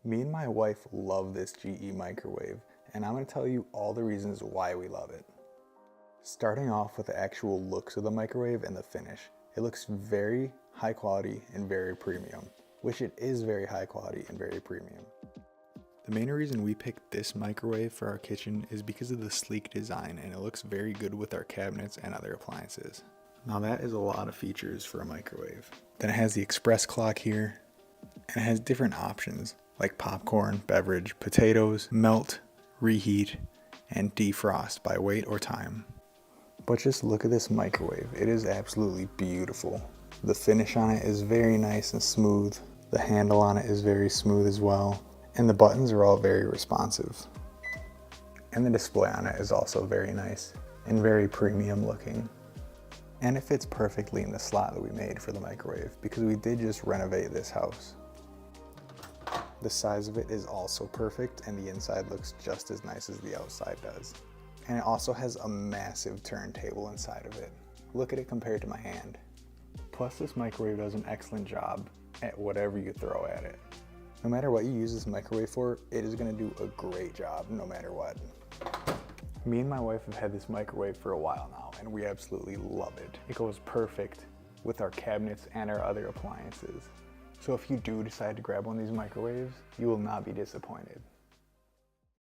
Me and my wife love this GE microwave, and I'm going to tell you all the reasons why we love it. Starting off with the actual looks of the microwave and the finish. It looks very high quality and very premium, which it is very high quality and very premium. The main reason we picked this microwave for our kitchen is because of the sleek design, and it looks very good with our cabinets and other appliances. Now that is a lot of features for a microwave. Then it has the express clock here, and it has different options like popcorn, beverage, potatoes, melt, reheat, and defrost by weight or time. But just look at this microwave. It is absolutely beautiful. The finish on it is very nice and smooth. The handle on it is very smooth as well. And the buttons are all very responsive. And the display on it is also very nice and very premium looking. And it fits perfectly in the slot that we made for the microwave because we did just renovate this house. The size of it is also perfect, and the inside looks just as nice as the outside does. And it also has a massive turntable inside of it. Look at it compared to my hand. Plus, this microwave does an excellent job at whatever you throw at it. No matter what you use this microwave for, it is going to do a great job no matter what. Me and my wife have had this microwave for a while now, and we absolutely love it. It goes perfect with our cabinets and our other appliances. So if you do decide to grab one of these microwaves, you will not be disappointed.